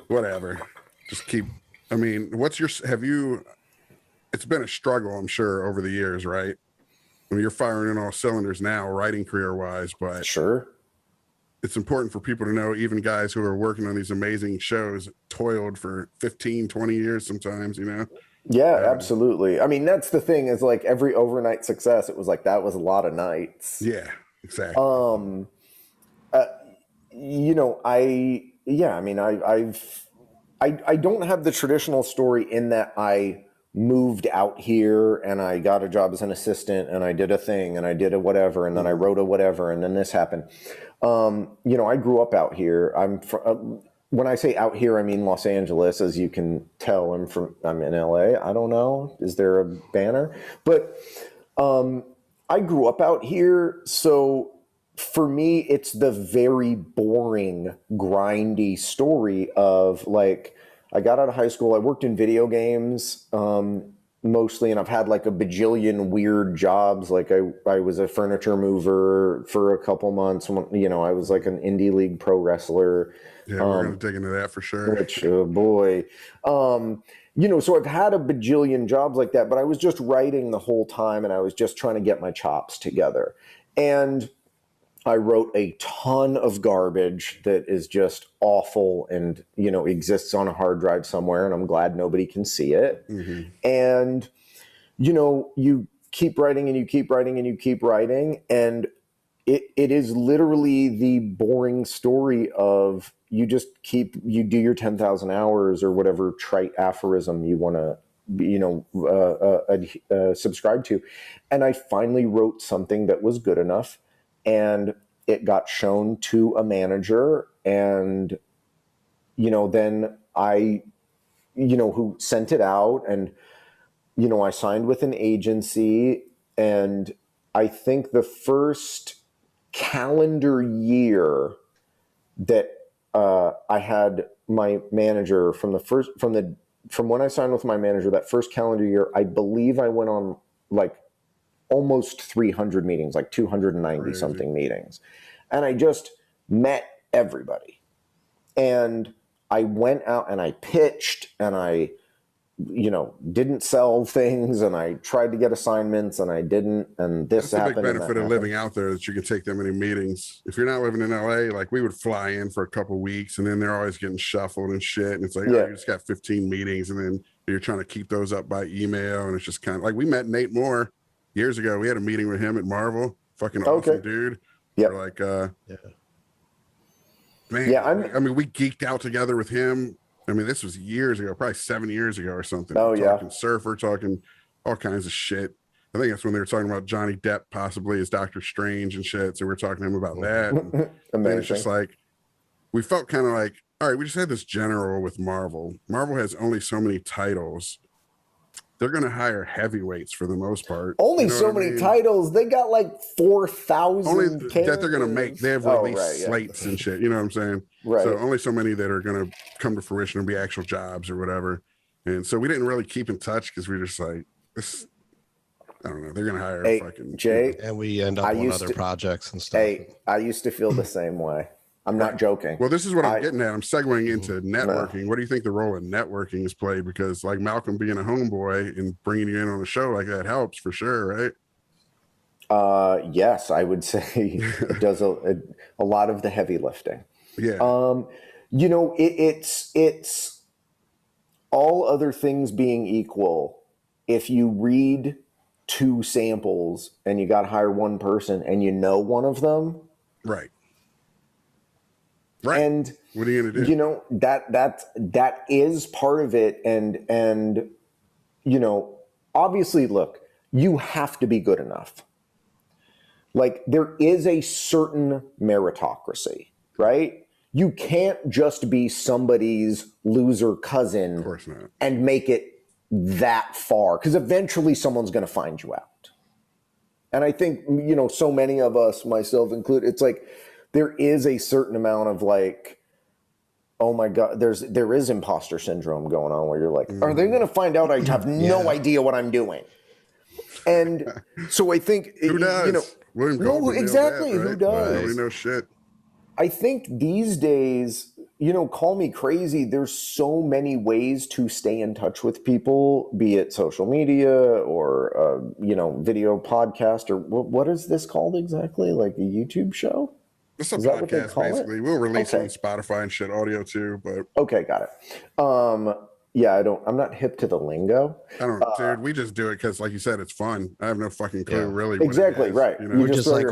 Whatever, just keep. I mean, it's been a struggle, I'm sure, over the years, right? I mean, you're firing in all cylinders now, writing career-wise, but sure, it's important for people to know, even guys who are working on these amazing shows toiled for 15, 20 years sometimes, you know? Yeah, absolutely. I mean, that's the thing, is like every overnight success, it was like, that was a lot of nights. Yeah, exactly. You know, I mean, I don't have the traditional story in that I moved out here and I got a job as an assistant and I did a thing and I did a whatever and then I wrote a whatever and then this happened. You know, I grew up out here. When I say out here, I mean Los Angeles. As you can tell, I'm in LA. I don't know. Is there a banner? But I grew up out here. So for me, it's the very boring, grindy story of like, I got out of high school. I worked in video games mostly, and I've had like a bajillion weird jobs. Like I was a furniture mover for a couple months. You know, I was like an indie league pro wrestler. Yeah, we're going to dig into that for sure. Which, oh boy. You know, so I've had a bajillion jobs like that, but I was just writing the whole time, and I was just trying to get my chops together. And I wrote a ton of garbage that is just awful and, you know, exists on a hard drive somewhere, and I'm glad nobody can see it. Mm-hmm. And, you know, you keep writing and you keep writing and you keep writing, and it is literally the boring story of you do your 10,000 hours or whatever trite aphorism you want to, you know, subscribe to. And I finally wrote something that was good enough, and it got shown to a manager, and, you know, then who sent it out, and, you know, I signed with an agency, and I think the first calendar year that I had my manager from when I signed with my manager, that first calendar year, I believe I went on like almost 300 meetings, like 290 something meetings. And I just met everybody. And I went out and I pitched, and I, you know, didn't sell things, and I tried to get assignments and I didn't, and this happened. That's the big benefit of living out there, that you can take that many meetings. If you're not living in LA, like we would fly in for a couple weeks, and then they're always getting shuffled and shit. And it's like, oh, you just got 15 meetings, and then you're trying to keep those up by email. And it's just kind of like, we met Nate Moore years ago. We had a meeting with him at Marvel. Fucking awesome dude. Yeah. Like, man, I mean, we geeked out together with him. I mean, this was years ago, probably 7 years ago or something. Oh, yeah. Talking Surfer, talking all kinds of shit. I think that's when they were talking about Johnny Depp possibly as Doctor Strange and shit. So we're talking to him about that. Amazing. It's just like, we felt kind of like, all right, we just had this general with Marvel. Marvel has only so many titles. They're going to hire heavyweights for the most part. Only you know so many titles. They got like 4,000 only that they're going to make. They have release slates and shit. You know what I'm saying? Right. So only so many that are going to come to fruition and be actual jobs or whatever. And so we didn't really keep in touch because we were just like, this, I don't know. They're going to hire fucking Jay. And we end up on other projects and stuff. Hey, I used to feel the same way. I'm not joking. Well, this is what I'm getting at. I'm segueing into networking. No. What do you think the role of networking is played? Because like Malcolm being a homeboy and bringing you in on a show like that helps for sure, right? Yes, I would say it does a lot of the heavy lifting. Yeah. You know, it's all other things being equal. If you read 2 samples and you got to hire one person and you know one of them, right. And what are you gonna do? You know, that is part of it. And you know, obviously, look, you have to be good enough. Like, there is a certain meritocracy, right? You can't just be somebody's loser cousin, of course not, and make it that far, because eventually someone's going to find you out. And I think, you know, so many of us, myself included, it's like, there is a certain amount of like, oh my God, there is imposter syndrome going on where you're like, are they going to find out I have no idea what I'm doing? And so I think, who does? You know, no, exactly. That, right? Who does? Nobody knows shit. I think these days, you know, call me crazy, there's so many ways to stay in touch with people, be it social media or, you know, video podcast, or what is this called exactly? Like a YouTube show? It's a podcast, basically. We'll release it on Spotify and shit, audio too, but... Okay, got it. Yeah, I'm not hip to the lingo. I don't, dude, we just do it because, like you said, it's fun. I have no fucking clue, really. Exactly, right. You know? We're just like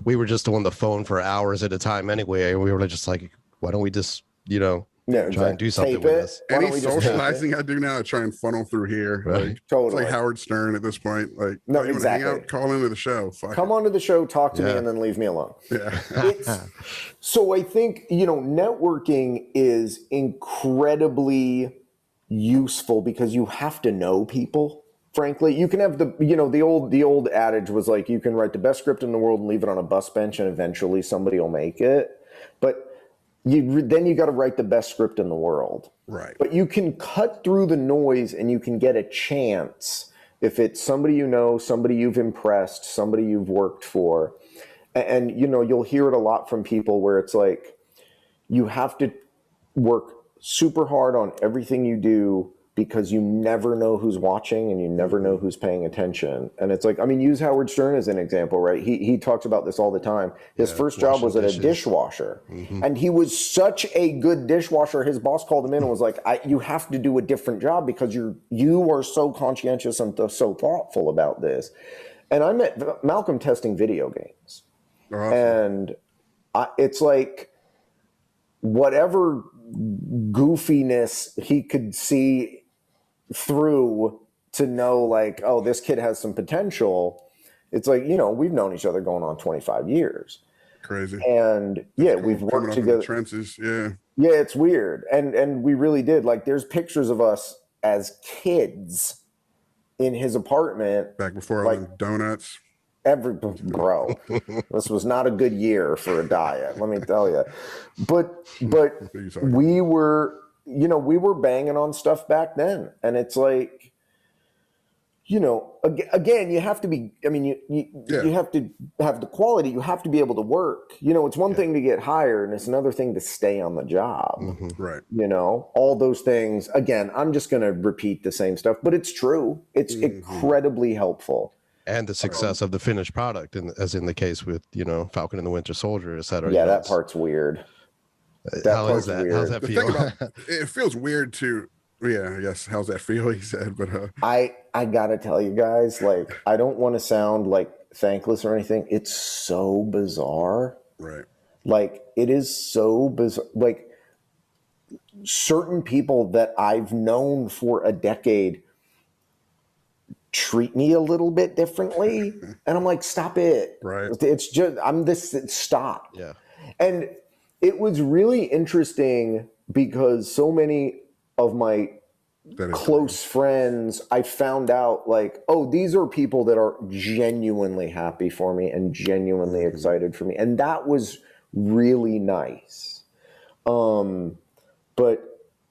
we were just on the phone for hours at a time anyway, and we were just like, why don't we just, you know, try and do something with this? Any socializing I do now, I try and funnel through here. Right. Like, totally. It's like Howard Stern at this point. Like, no, you exactly. Hang out, call into the show. Come onto the show, talk to me, and then leave me alone. Yeah. So I think, you know, networking is incredibly useful because you have to know people. Frankly, you can have the old adage was like, you can write the best script in the world and leave it on a bus bench, and eventually somebody will make it. But then you got to write the best script in the world. Right. But you can cut through the noise and you can get a chance if it's somebody you know, somebody you've impressed, somebody you've worked for. And you know, you'll hear it a lot from people where it's like, you have to work super hard on everything you do, because you never know who's watching and you never know who's paying attention. And it's like, I mean, use Howard Stern as an example, right? He talks about this all the time. His first job was at a dishwasher, and he was such a good dishwasher. His boss called him in and was like, you have to do a different job because you are so conscientious and so thoughtful about this. And I met Malcolm testing video games. Awesome. And it's like, whatever goofiness he could see through to know, like, oh, this kid has some potential. It's like, you know, we've known each other going on 25 years. Crazy. And yeah, we've worked together. Trenches, yeah. Yeah, it's weird. And we really did. Like, there's pictures of us as kids in his apartment. Back before all the donuts. Bro, this was not a good year for a diet, let me tell you. But we were, you know, we were banging on stuff back then. And it's like, you know, again, you have to be, I mean, you have to have the quality, you have to be able to work. You know, it's one thing to get hired and it's another thing to stay on the job. Right. You know, all those things. Again, I'm just going to repeat the same stuff, but it's true. It's incredibly helpful. And the success of the finished product, as in the case with, you know, Falcon and the Winter Soldier, et cetera. Yeah, that part's weird. How's that feel? It feels weird to, yeah, I guess, how's that feel, he said. But I gotta tell you guys, like, I don't want to sound like thankless or anything. It's so bizarre. Right. Like, it is so bizarre. Like, certain people that I've known for a decade treat me a little bit differently, and I'm like, stop it. Right. It's just, stop. Yeah. And it was really interesting because so many of my close friends, I found out, like, oh, these are people that are genuinely happy for me and genuinely excited for me, and that was really nice. But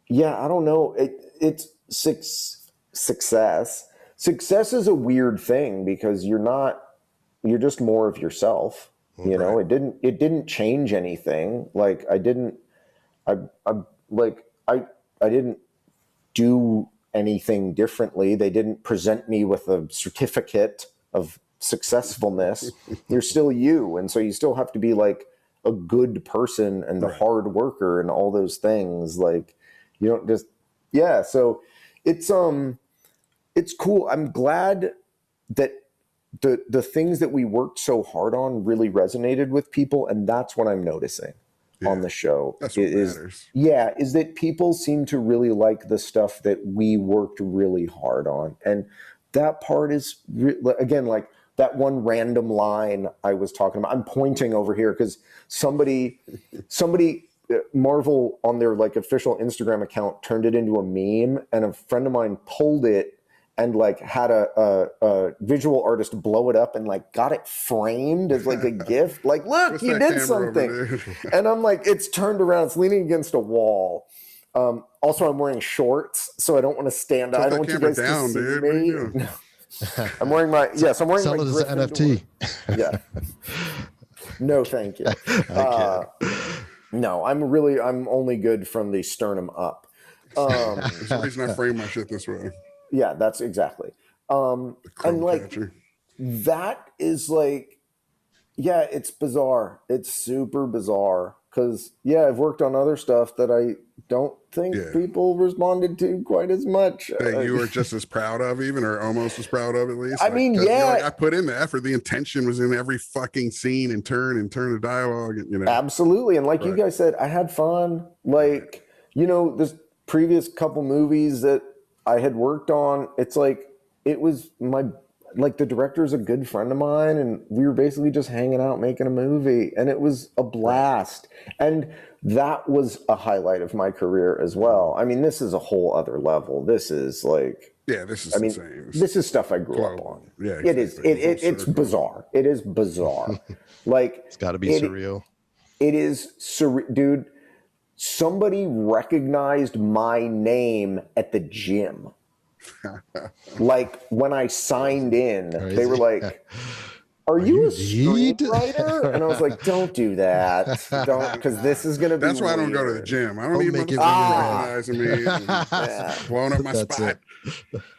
yeah, I don't know. It's success. Success is a weird thing because you're just more of yourself. You know, it didn't change anything. Like, I didn't do anything differently. They didn't present me with a certificate of successfulness. You're still you. And so you still have to be like a good person and a hard worker and all those things. Like, you don't just, yeah. So it's cool. I'm glad that the things that we worked so hard on really resonated with people, and that's what I'm noticing on the show. That's what matters. Yeah, is that people seem to really like the stuff that we worked really hard on, and that part is again, like that one random line I was talking about. I'm pointing over here because somebody. Marvel on their like official Instagram account turned it into a meme, and a friend of mine pulled it and like had a visual artist blow it up and like got it framed as like a gift. Like, look, you did something. And I'm like, it's turned around. It's leaning against a wall. Also, I'm wearing shorts, so I don't want to stand up. I don't want you guys to see me. I'm wearing my I'm wearing Sell my it as an NFT. Yeah. No, thank you. No, I'm only good from the sternum up. There's a reason I frame my shit this way. Yeah, that's exactly. And like that is like, yeah, it's bizarre. It's super bizarre because I've worked on other stuff that I don't think people responded to quite as much. That you were just as proud of, even, or almost as proud of, at least. I mean, yeah, I put in the effort. The intention was in every fucking scene and turn of dialogue. And, you know, absolutely. And like you guys said, I had fun. Like, you know, this previous couple movies that I had worked on, it's like, it was the director's a good friend of mine, and we were basically just hanging out making a movie, and it was a blast. And that was a highlight of my career as well. I mean, this is a whole other level. This is like, insane. This is stuff I grew up on. Yeah, exactly. It is. It's bizarre. It is bizarre. Like, it's got to be surreal. It is surreal, dude. Somebody recognized my name at the gym. Like, when I signed in, they were like, are you a screenwriter? And I was like, don't do that. Don't, because this is going to be That's why I don't go to the gym. I don't need motherfuckers recognizing me and blowing up my spot.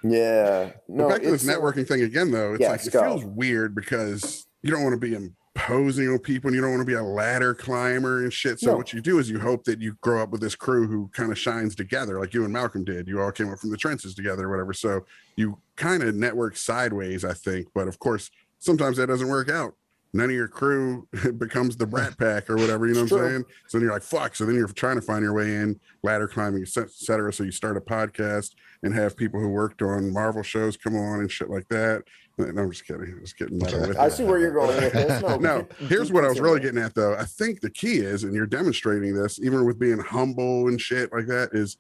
Yeah. No, back to this networking thing again, though. It's like, it feels weird because you don't want to be imposing on people and you don't want to be a ladder climber and shit. So what you do is you hope that you grow up with this crew who kind of shines together, like you and Malcolm did. You all came up from the trenches together or whatever. So you kind of network sideways, I think. But of course, sometimes that doesn't work out. None of your crew becomes the Brat Pack or whatever, you know what I'm saying? So then you're like, fuck. So then you're trying to find your way in, ladder climbing, et cetera. So you start a podcast and have people who worked on Marvel shows come on and shit like that. No, I'm just kidding. I'm just getting meta with I see where you're going with this. No, here's what I was really getting at, though. I think the key is, and you're demonstrating this, even with being humble and shit like that, is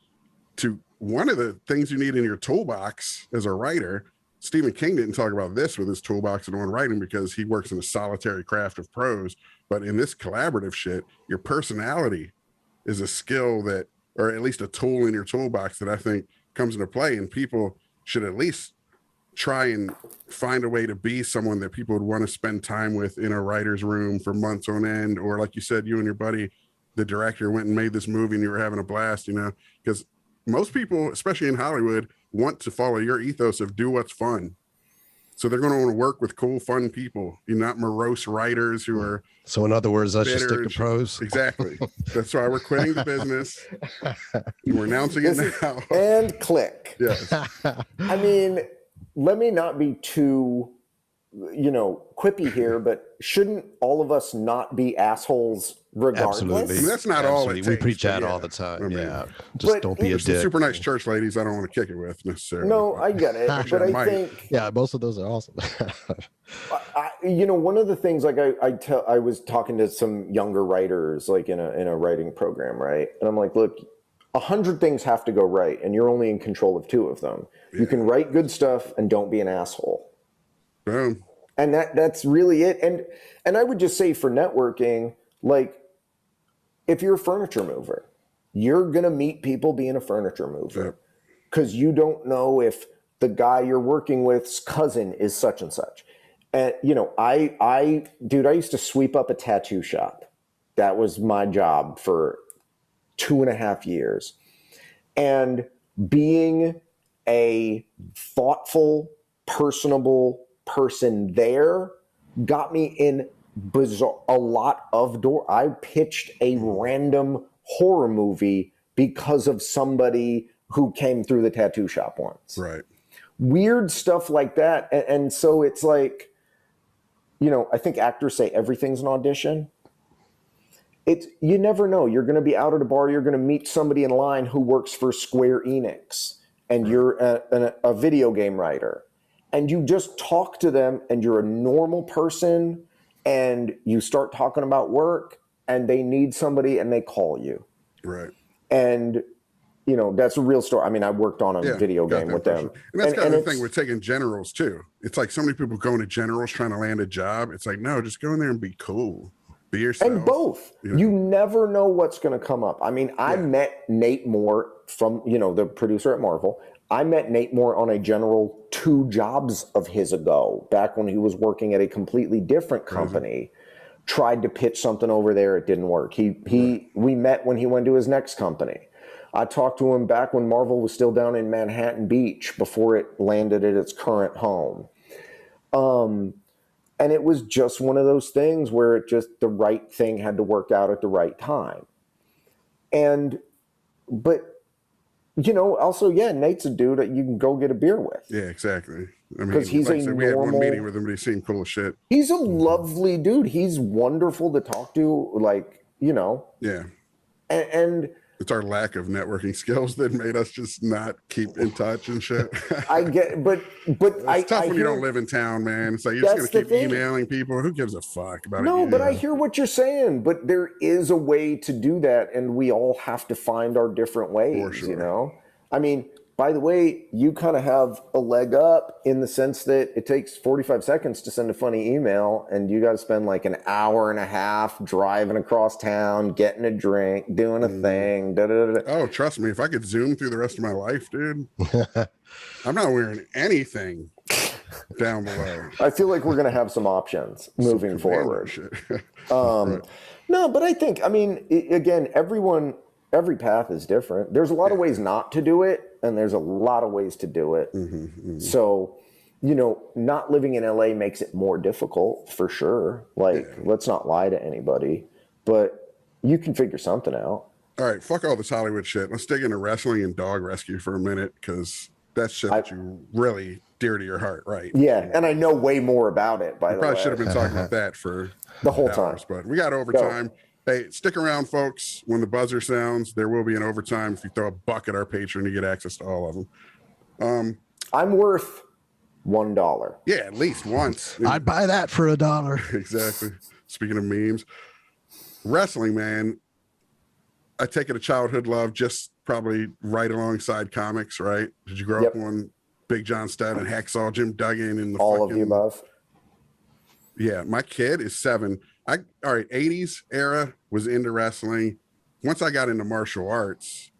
to one of the things you need in your toolbox as a writer. Stephen King didn't talk about this with his toolbox and on writing because he works in a solitary craft of prose. But in this collaborative shit, your personality is a skill that, or at least a tool in your toolbox that I think comes into play. And people should at least try and find a way to be someone that people would want to spend time with in a writer's room for months on end. Or like you said, you and your buddy, the director, went and made this movie and you were having a blast, you know, because most people, especially in Hollywood, want to follow your ethos of do what's fun. So they're going to want to work with cool, fun people. You're not morose writers who are. So in other words, let's just stick to prose. Exactly. That's why we're quitting the business. We're announcing it now. And click. Yes. I mean, let me not be too, quippy here, but shouldn't all of us not be assholes regardless? Absolutely. I mean, that's not all it takes. We preach that all the time. I mean, just don't be a dick. Super nice church ladies I don't want to kick it with necessarily. No, I get it. But I think... Yeah, most of those are awesome. One of the things, like I was talking to some younger writers, like in a writing program, right? And I'm like, look, 100 things have to go right, and you're only in control of 2 of them. Yeah. You can write good stuff and don't be an asshole. Boom. And that's really it. And I would just say for networking, like, if you're a furniture mover, you're going to meet people being a furniture mover because you don't know if the guy you're working with's cousin is such and such. And, I used to sweep up a tattoo shop. That was my job for 2.5 years. And being a thoughtful, personable person there got me in a lot of door. I pitched a random horror movie because of somebody who came through the tattoo shop once. Right. Weird stuff like that. And so it's like, I think actors say everything's an audition. You never know. You're going to be out at a bar. You're going to meet somebody in line who works for Square Enix and you're a video game writer. And you just talk to them and you're a normal person and you start talking about work and they need somebody and they call you. Right. And, that's a real story. I mean, I worked on a video game with them. And that's kind of the thing with taking generals too. It's like so many people going to generals trying to land a job. It's like, no, just go in there and be cool. Be yourself. And both. You never know what's going to come up. I mean, I met Nate Moore from, the producer at Marvel. I met Nate Moore on a general 2 jobs of his ago, back when he was working at a completely different company. Tried to pitch something over there. It didn't work. We met when he went to his next company. I talked to him back when Marvel was still down in Manhattan Beach before it landed at its current home. And it was just one of those things where the right thing had to work out at the right time. But also, Nate's a dude that you can go get a beer with. Yeah, exactly. I mean, because he's we had one meeting with him, but he seemed cool as shit. He's a lovely dude. He's wonderful to talk to, Yeah. And it's our lack of networking skills that made us just not keep in touch and shit. I get, but it's tough when you don't live in town, man. It's like you're just gonna keep emailing people. Who gives a fuck about it? No, but I hear what you're saying. But there is a way to do that, and we all have to find our different ways. For sure. I mean, by the way, you kind of have a leg up in the sense that it takes 45 seconds to send a funny email, and you got to spend like an hour and a half driving across town, getting a drink, doing a thing. Oh, trust me, if I could Zoom through the rest of my life, dude, I'm not wearing anything. down below. I feel like we're going to have some options moving forward. Right. No, but I think, I mean, again, every path is different. There's a lot of ways not to do it, and there's a lot of ways to do it. So, you know, not living in LA makes it more difficult for sure. Like, let's not lie to anybody, but you can figure something out. All right, fuck all this Hollywood shit. Let's dig into wrestling and dog rescue for a minute, because that's shit that you really dear to your heart, right? Yeah, and I know way more about it, by the way. Probably should have been talking about that for the whole time. But we got overtime. Hey, stick around, folks. When the buzzer sounds, there will be an overtime. If you throw a buck at our Patreon, you get access to all of them. I'm worth $1. Yeah, at least once. I'd buy that for $1. Exactly. Speaking of memes, wrestling, man, I take it a childhood love, just probably right alongside comics, right? Did you grow up on Big John Studd and Hacksaw Jim Duggan and all of the above? Yeah, my kid is 7. All right, 80s era was into wrestling. Once I got into martial arts,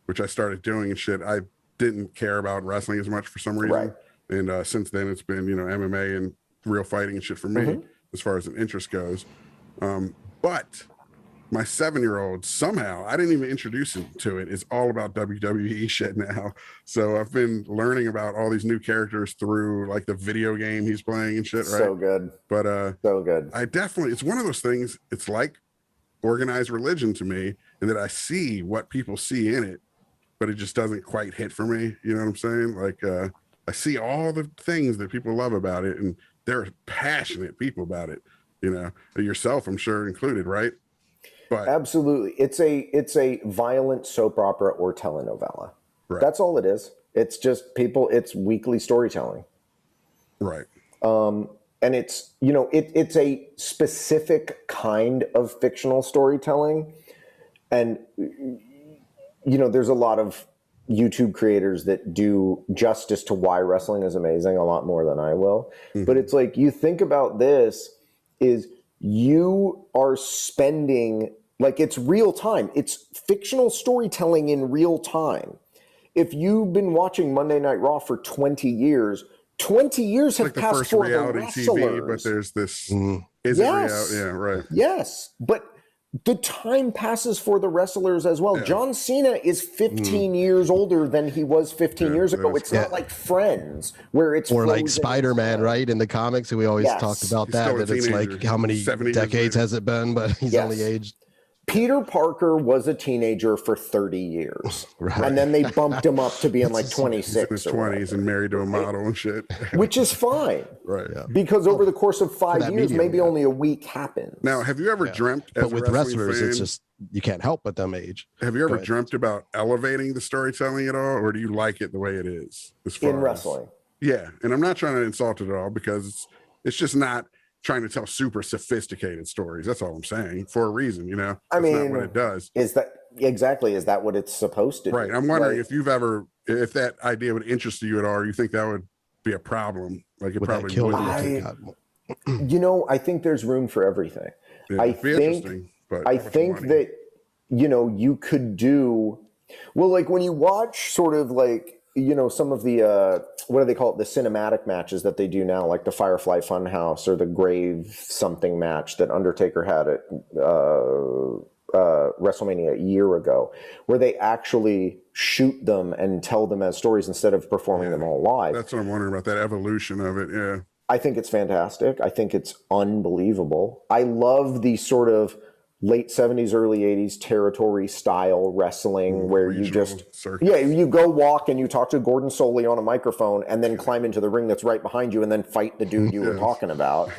which I started doing and shit, I didn't care about wrestling as much for some reason. Right. And since then, it's been, you know, MMA and real fighting and shit for me, as far as an interest goes. But my 7-year-old, somehow, I didn't even introduce him to it, is all about WWE shit now. So I've been learning about all these new characters through like the video game he's playing and shit, right? So good. But so good. I definitely, it's one of those things, it's like organized religion to me, and that I see what people see in it, but it just doesn't quite hit for me. You know what I'm saying? Like, I see all the things that people love about it, and they're passionate people about it, you know, yourself, I'm sure, included, right? But absolutely. It's a violent soap opera or telenovela. Right. That's all it is. It's just people, it's weekly storytelling. Right. And it's, you know, it's a specific kind of fictional storytelling. And, you know, there's a lot of YouTube creators that do justice to why wrestling is amazing a lot more than I will. But it's like, you think about this is you are spending, like, it's real time. It's fictional storytelling in real time. If you've been watching Monday Night Raw for 20 years, 20 years have like the passed first for reality the wrestlers. TV, but there's this, is it reality? Yeah, right. Yes, but the time passes for the wrestlers as well. John Cena is 15 years older than he was 15 years ago. It's not like Friends, where it's or like Spider-Man, right? In the comics, we always talked about that it's like, how many decades has it been? But he's only aged. Peter Parker was a teenager for 30 years. Right. And then they bumped him up to being like 26. In his 20s and married to a model and shit. Which is fine. Right. Yeah. Because over the course of 5 years, maybe only a week happens. Now, have you ever dreamt, as but with wrestlers, it's just, you can't help but them age. Have you ever dreamt about elevating the storytelling at all? Or do you like it the way it is? As far in wrestling? Yeah. And I'm not trying to insult it at all, because it's just not trying to tell super sophisticated stories. That's all I'm saying, for a reason, you know. I mean, not what it does. Is that what it's supposed to do? Right. I'm wondering if that idea would interest you at all, or you think that would be a problem. Like, it probably would. You know, I think there's room for everything. Yeah, I think that, you know, you could do well, like when you watch sort of like, you know, some of the what do they call it, the cinematic matches that they do now, like the Firefly Funhouse or the Grave something match that Undertaker had at WrestleMania a year ago, where they actually shoot them and tell them as stories instead of performing them all live. That's what I'm wondering about, that evolution of it. Yeah, I think it's fantastic. I think it's unbelievable. I love the sort of late 70s, early 80s territory style wrestling where you just, you go walk and you talk to Gordon Soley on a microphone and then climb into the ring that's right behind you and then fight the dude you were talking about.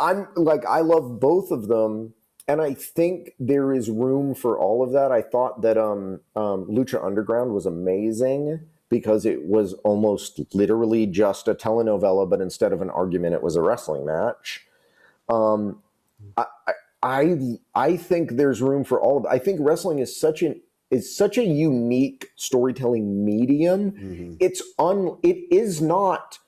I love both of them. And I think there is room for all of that. I thought that Lucha Underground was amazing because it was almost literally just a telenovela, but instead of an argument, it was a wrestling match. I think there's room for all of it. I think wrestling is such a unique storytelling medium. It is not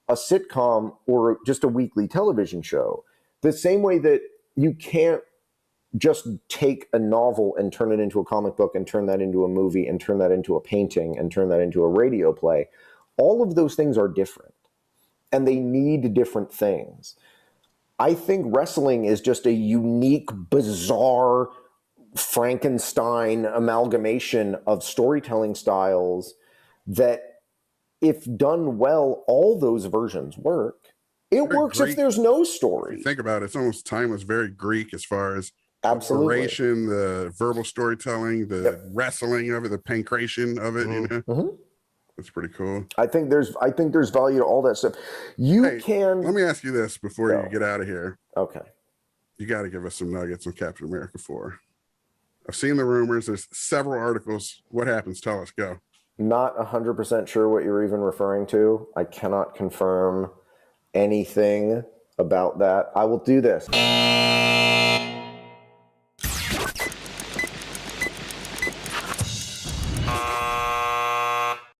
a sitcom or just a weekly television show. The same way that you can't just take a novel and turn it into a comic book and turn that into a movie and turn that into a painting and turn that into a radio play. All of those things are different. and they need different things. I think wrestling is just a unique, bizarre Frankenstein amalgamation of storytelling styles that, if done well, all those versions work. It works Greek. If there's no story. If you think about it, it's almost timeless, very Greek as far as absolutely operation, the verbal storytelling, the wrestling of it, the pancration of it. You know, that's pretty cool. I think there's value to all that stuff. Let me ask you this before you get out of here. Okay, you got to give us some nuggets on Captain America 4. I've seen the rumors. There's several articles. What happens? Tell us. Go. Not 100% sure what you're even referring to. I cannot confirm anything about that. I will do this.